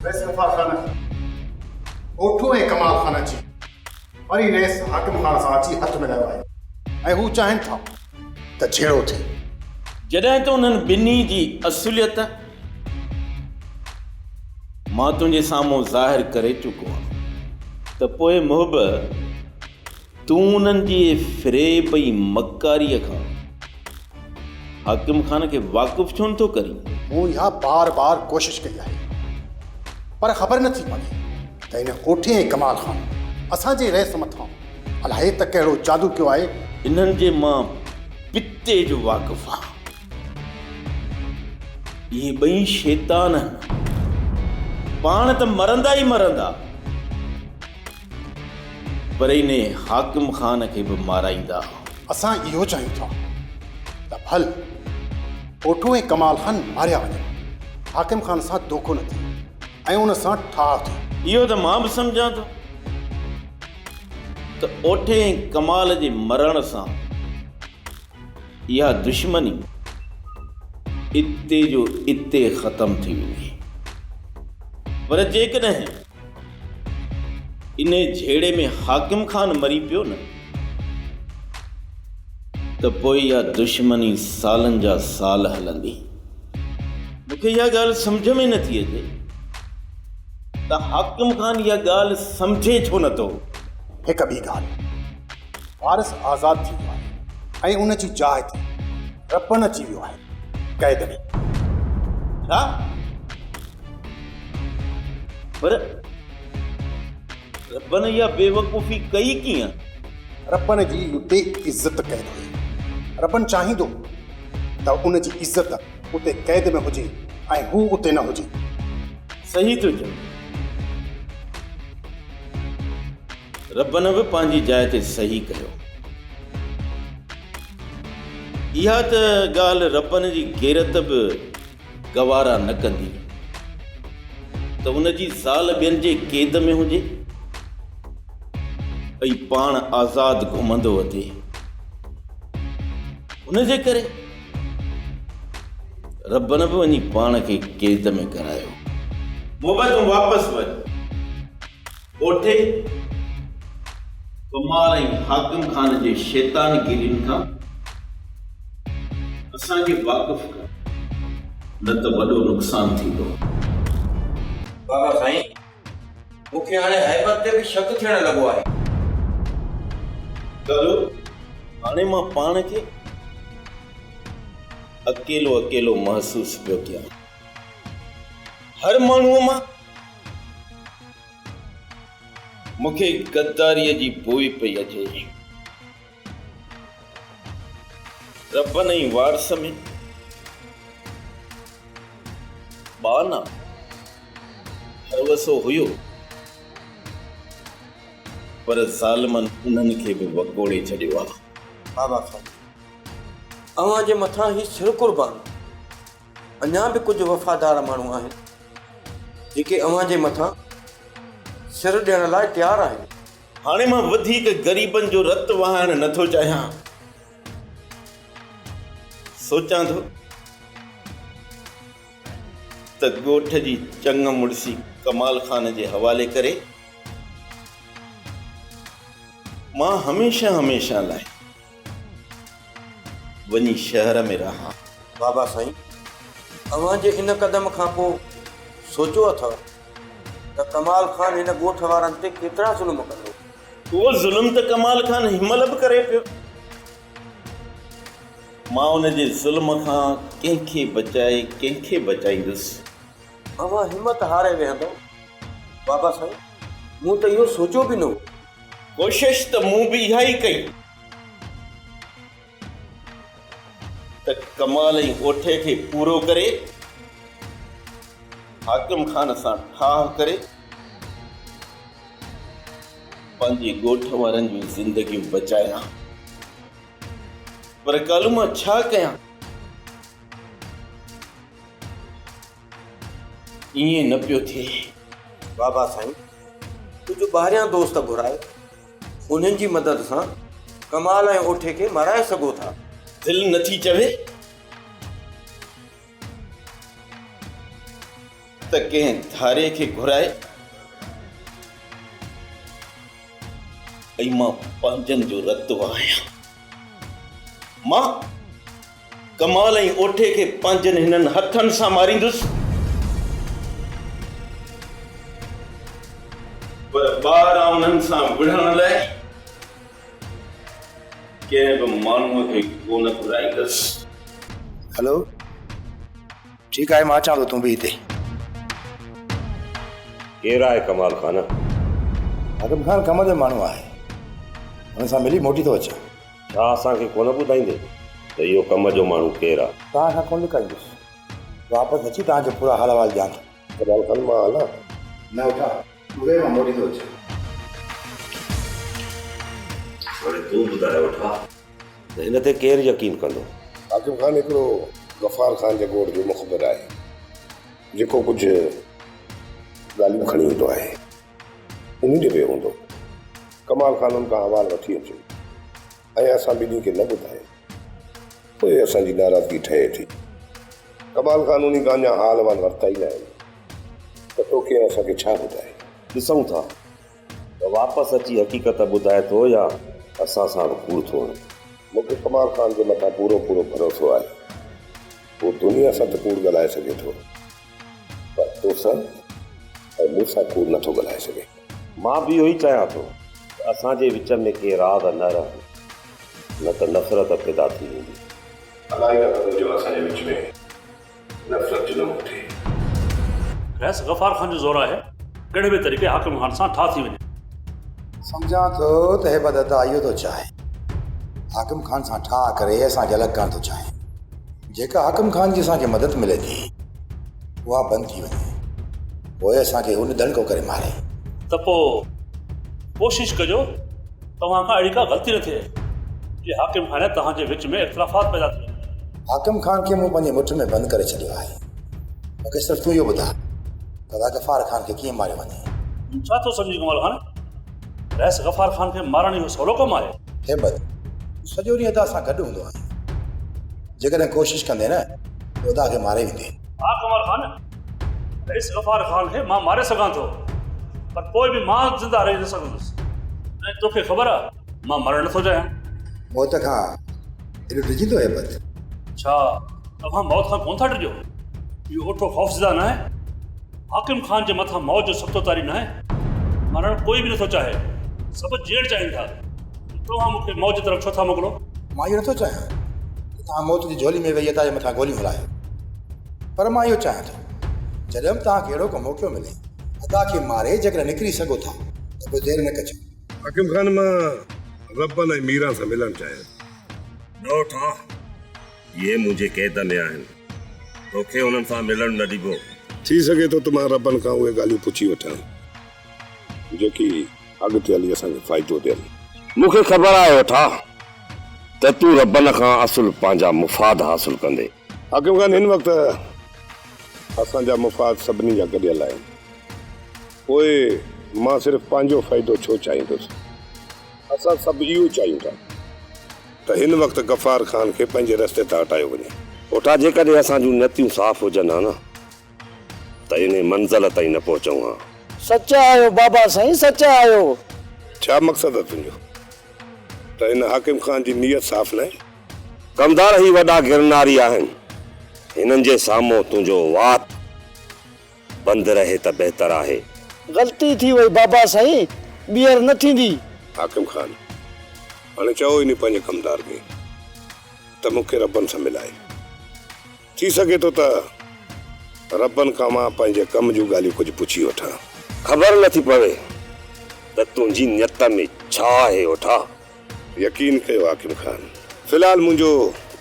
वैसे वफा खान ओठो ऐं कमाल खान अची वरी रेस हाकिम खान सां अची हथ मिलायो आहे ऐं हू चाहिनि था त जहिड़ो थिए। जॾहिं त उन्हनि ॿिन्ही जी असुलियत मां तुंहिंजे साम्हूं ज़ाहिर करे चुको आहियां त पोइ मुहिब तूं उन्हनि जी फ़रेब ऐं मकारीअ खां हाकिम खान खे वाक़ुफ़ु छो नथो करी? मूं इहा बार बार कोशिश कई आहे पर ख़बर नथी पवे त हिन ओठे ऐं कमाल खान असांजे रेस मथां अलाए त कहिड़ो जादू कयो आहे। इन्हनि जे मां पिते जो वाक़ुफ़ु आहे। इहे ॿई शैतान पाण त मरंदा ई मरंदा पर इन हाकिम खान खे बि माराईंदा। असां इहो चाहियूं था त भल ओठो ऐं कमाल खान मारिया वञनि, हाकिम खान सां धोखो न थिए ऐं उन सां ठाह थिए। इहो त मां बि सम्झां थो त ओठे ऐं कमाल जे मरण सां इहा दुश्मनी इते जो इते ख़तम थी वेंदी। पर जेकॾहिं इन झेड़े में हाकिम खान मरी पियो न त पोइ इहा दुश्मनी सालनि जा साल हलंदी। मूंखे इहा ॻाल्हि सम्झ में नथी अचे त हाकिम खान इहा ॻाल्हि सम्झे छो नथो। हिकु ॿी ॻाल्हि, वारिस आज़ादु थी वियो आहे ऐं उन जी जाइ ते रपन अची वियो आहे क़ैद में। छा? पर रबन इहा बेवकूफ़ी कई कीअं? रपन जी उते इज़त क़ैद हुई। रपन चाहींदो त उन जी इज़त उते क़ैद में हुजे ऐं हू उते न हुजे। सही थो चओ। रबन बि पंहिंजी जाइ ते सही कयो। इहा त ॻाल्हि रबन जी गैरत बि गवारा न कंदी त उन जी ज़ाल ॿियनि जे क़ैद में हुजे ऐं पाण आज़ादु घुमंदो अचे। उन जे करे रबन बि वञी पाण खे क़ैद में करायो। मोहबत तूं वापसि वञ। ओठे कमाल ऐं हाकिम खान जे शैतानगिरियुनि खां असांखे वाक़ुफ़ कर, न त वॾो नुक़सानु थींदो। बाबा साईं, मूंखे हाणे हैबत ते बि शक थियण लॻो आहे। करो हाणे मां पाण खे अकेलो अकेलो महसूस पियो कयां। हर माण्हूअ मां मूंखे गद्दारीअ जी बोई पई अचे। रबन ऐं वारस में बाना हरवसो हुयो पर ज़ालिमनि उन्हनि खे बि वकोड़े छॾियो आहे। बाबा साईं, अव्हां जे मथां ही सिर कुर्बान अञा बि कुझु वफ़ादार माण्हू आहिनि जेके अव्हां जे मथां सिर ॾियण लाइ तयारु आहिनि। हाणे मां वधीक ग़रीबनि जो रतु वहाइण नथो चाहियां। सोचां थो त ॻोठ जी चङ मुड़सी कमाल खान जे हवाले करे मां हमेशह हमेशह लाइ वञी शहर में रहां। बाबा साईं, अव्हां जे इन क़दम खां पोइ सोचियो अथव त कमाल खान हिन ॻोठ वारनि ते केतिरा ज़ुल्म कंदो? उहो ज़ुल्म त कमाल खान हिमल बि करे पियो। मां उन जे ज़ुल्म खां कंहिंखे बचाईंदुसि। अव्हां हिमत हारे वेहंदव? बाबा साईं, मूं त इहो सोचियो बि न हो। कोशिश त मूं बि इहा ई कई त कमाल ऐं ओठे खे पूरो करे हाकिम खान सां ठाह करे पंहिंजे ॻोठ वारनि जूं ज़िंदगियूं बचायां। पर कालू मां छा कयां? ईअं न पियो थिए। बाबा साईं, कुझु ॿाहिरियां दोस्त घुराए उन्हनि जी मदद सां कमाल ऐं ओठे खे माराए सघो था। दिलि नथी चवे त कंहिं धारे खे घुराए ऐं मां पंहिंजनि जो रतो आहियां। मां कमाल ऐं ओठे खे पंहिंजनि हिननि हथनि सां मारींदुसि, पर ॿार उन्हनि सां विढ़ण लाइ कंहिं बि माण्हूअ खे कोन घुराईंदुसि। हेलो, ठीकु आहे, मां अचां थो, तूं बि हिते। केरु आहे कमाल ख़ान? आज़म ख़ान कम जो माण्हू आहे, हुन सां मिली मोटी थो अचां। छा असांखे कोन ॿुधाईंदे त इहो कम जो माण्हू केरु आहे? तव्हां खां कोन लिकाईंदुसि, वापसि अची तव्हांजो पूरा हाल अहिवाल ॼाण थो। कमाल ख़ान मां हलां? न उठा, तूं मां मोटी थो अचां। हाणे तूं ॿुधाए वठा त हिन ते केरु यकीन कंदो? आज़म ख़ान हिकिड़ो गफ़ार ख़ान जे ॻोठ जो मुख़बिर आहे, जेको कुझु ॻाल्हियूं खणी ईंदो आहे, उन जे ॿिए हूंदो। कमाल ख़ान उन खां अहवाल वठी अचे ऐं असां ॿिन्ही खे न ॿुधाए, पोइ असांजी नाराज़गी ठहे थी। कमाल ख़ान उन खां अञा हाल अहवाल वरिता ई न आहिनि, त तोखे असांखे छा ॿुधाए? ॾिसूं था त वापसि अची हक़ीक़त ॿुधाए थो या असां सां कूड़ थो हणे। मूंखे कमाल ख़ान जे मथां पूरो भरोसो आहे, उहो दुनिया सां त कूड़ ॻाल्हाए सघे थो, पर तोसां ऐं मूंसां कूड़ नथो ॻाल्हाए सघे। मां बि इहो ई चाहियां थो त असांजे विच में के राज़ न रहे, न त नफ़रत पैदा थी वेंदी। अलाए न जो असांजे विच में नफ़रत जुल्म थिए। रैस गफ़ार ख़ान जो ज़ोर आहे कहिड़े बि तरीक़े हाकिम ख़ान सां ठा थी वञे। सम्झां थो त हे बदता इहो थो चाहे, हाकिम ख़ान सां ठाह करे असांखे अलॻि करणु थो चाहे। जेका हाकिम ख़ान जी असांखे मदद मिले थी उहा बंदि थी वञे, पोइ असांखे हुन दड़को करे मारे। त पोइ कोशिशि कजो तव्हां खां अहिड़ी का ग़लती न थिए कि हाकिम ख़ान तव्हांजे विच में इख़्तिलाफ़ात पैदा थी वञे। हाकिम ख़ान खे मूं पंहिंजे मुठ में बंदि करे छॾियो आहे। मूंखे सिर्फ़ु तूं इहो ॿुधा त गफ़ार ख़ान खे कीअं मारियो वञे। छा थो सम्झी कमाल ख़ान? रैस गफ़ार ख़ान खे मारण इहो सवलो कमु आहे? हेबत सॼो ॾींहुं अदा सां गॾु हूंदो आहे, जेकॾहिं कोशिशि कंदे न त अदा खे मारे वेंदे। हा कमाल ख़ान, रैस गफ़ार ख़ान खे मां मारे सघां थो, पर पोइ बि मां ज़िंदा रही न सघंदुसि। ऐं तोखे ख़बर आहे मां मरण नथो चाहियां। मौत खां एॾो डिॼंदो हेबत? छा तव्हां मौत खां कोन था डिॼो? इहो ओठो ख़ौफ़ज़दा न आहे? हाकिम ख़ान जे मथां मौत जो सख़्तो तारी न आहे। मरण कोई बि नथो चाहे, सभु जीअण चाहिनि था। तव्हां मूंखे मौत जी तरफ़ छो था मोकिलो? मां इहो नथो चाहियां त तव्हां मौत जी झोली में वेही अदा जे मथां गोलियूं हलायो, पर मां इहो चाहियां थो जॾहिं बि तव्हांखे अहिड़ो को मौक़ो मिले अदा खे मारे जेकॾहिं निकिरी सघो था त पोइ देरि न कजो। हाकिम ख़ान मां रब्बन ऐं मीरा सां मिलणु चाहियां। नो ठा, ये मुंहिंजे क़ैद में आहिनि, तोखे उन्हनि सां मिलणु न ॾिबो। थी सघे थो त मां रबनि खां उहे ॻाल्हियूं पुछी वठां जेकी अॻिते हली असांखे फ़ाइदो ॾियनि। मूंखे ख़बर आहे वठा त तूं रबनि खां असुल पंहिंजा मुफ़ाद हासिल कंदे। हाकिम ख़ान हिन वक़्तु असांजा मुफ़ाद सभिनी जा गॾियल आहिनि, पोइ मां सिर्फ़ु पंहिंजो फ़ाइदो छो चाहींदुसि? असां सभु इहो चाहियूं था त हिन वक़्तु गफ़ार ख़ान खे पंहिंजे रस्ते तां हटायो वञे। ओठा जेकॾहिं असां जूं नियतियूं साफ़ हुजनि हा न त इन मंज़िल ताईं न पहुचूं हा। सच्चा आहियो बाबा साईं, सच्चा आहियो। छा मक़सदु आहे तुंहिंजो? त हिन हाकिम ख़ान जी नीयत साफ़ न आहे? कमदार ही वॾा गिरनारी आहिनि, हिननि जे साम्हूं तुंहिंजो वात बंदि रहे त बहितर आहे। ग़लती थी वई बाबा साईं, ॿीहर न थींदी। हाकिम ख़ान हाणे चओ इन पंहिंजे कमदार खे त मूंखे रबनि सां मिलाए। थी सघे थो त रबनि खां मां पंहिंजे कम जूं ॻाल्हियूं कुझु पुछी वठां। ख़बर नथी पवे त तुंहिंजी नियत में छा आहे ओठा। यकीन कयो हाकिम ख़ान, फ़िलहाल मुंहिंजो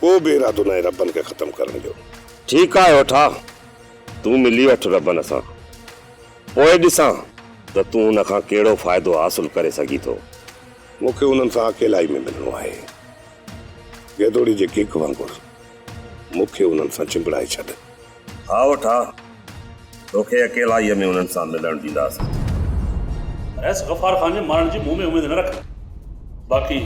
को बि इरादो न आहे रबनि खे ख़तमु करण जो। ठीकु आहे ओठा, तूं मिली वठ रबनि सां, पोइ ॾिसां त तूं हुन खां कहिड़ो फ़ाइदो हासिल करे सघी थो। मूंखे उन्हनि सां अकेलाई में मिलणो आहे, गेदोड़ी जे केक वांगुरु मूंखे उन्हनि सां चिंबड़ाए छॾ। हा ओठा, तोखे अकेलाईअ में उन्हनि सां मिलणु ॾींदासीं। रैस गफ़ार ख़ान जे मारण जी मुंहुं में उमेद न रख, बाक़ी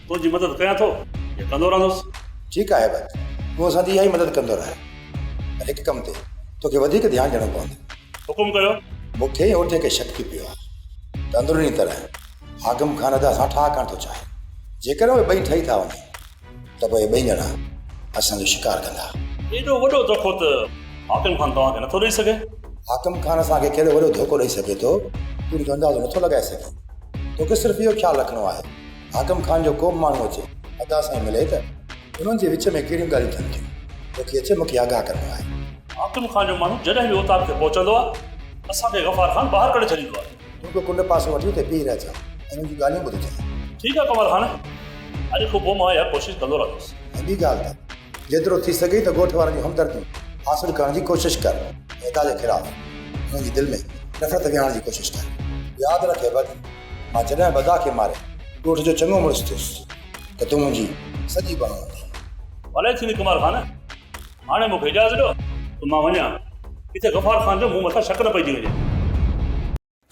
तुंहिंजी मदद कयां थो या कंदो रहंदुसि। ठीकु आहे हेबत, तूं असांजी इहा ई मदद कंदो रहे, पर हिकु कम ते तोखे वधीक ध्यानु ॾियणो पवंदो। हुकुम कयो। मूंखे ओठे खे शक थी पियो आहे त अंदरूनी तरह हाकिम खान त असां ठा करणु थो चाहे। जेकर उहे ॿई ठही था वञनि त पोइ ॿई ॼणा असांजो शिकार कंदा। एॾो वॾो धोखो त हाकिम खान तव्हांखे नथो ॾेई सघे। हाकिम खान असांखे कहिड़ो वॾो धोखो ॾेई सघे थो तूं जो अंदाज़ो नथो लॻाए सघे। तोखे सिर्फ़ु इहो ख़्यालु रखिणो आहे हाकिम खान जो को बि माण्हू अचे अदा सां मिले त उन्हनि जे विच में कहिड़ियूं ॻाल्हियूं थियनि थियूं तोखे अचे मूंखे आगाह करिणो आहे। हाकिम खान जो माण्हू जॾहिं बि उतार ते पहुचंदो आहे असांखे गफ़ार खान ॿाहिरि करे छॾींदो आहे। तूं को कुंड पासे वठी उते बीह रहिजां ऐं उन्हनि जूं ॻाल्हियूं ॿुधी जांइ। ठीकु आहे कमल खान, अॼु खां पोइ मां इहा कोशिशि कंदो रहंदुसि। ऐं ॿी ॻाल्हि त जेतिरो थी सघे त ॻोठ वारनि जूं हमदर्दियूं हासिलु करण जी कोशिशि कर ऐं ताजे ख़िलाफ़ु हुननि जी दिलि में नफ़रत विहारण जी कोशिशि कर। यादि रखे बद मां जॾहिं बदा खे मारे ॻोठ जो चङो मुड़ुसु थियुसि त तूं मुंहिंजी सॼी बाह हूंदी। भले थींदी कमल खान, हाणे मूंखे इजाज़त ॾियो त मां वञा, किथे गफ़ार खान जो मूं मथां शक न पइजी वञे।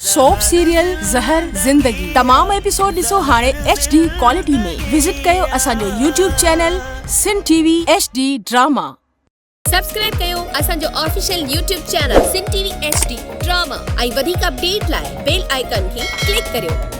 सोप सीरियल ज़हर ज़िंदगी तमाम एपिसोड ॾिसो हाणे HD क्वालिटी में। विजिट कयो असांजो YouTube चैनल सिन TV HD ड्रामा। सब्सक्राइब कयो असांजो ऑफिशियल YouTube चैनल सिन TV HD ड्रामा ऐं वधीक अपडेट लाइ बेल आइकन खे क्लिक करियो।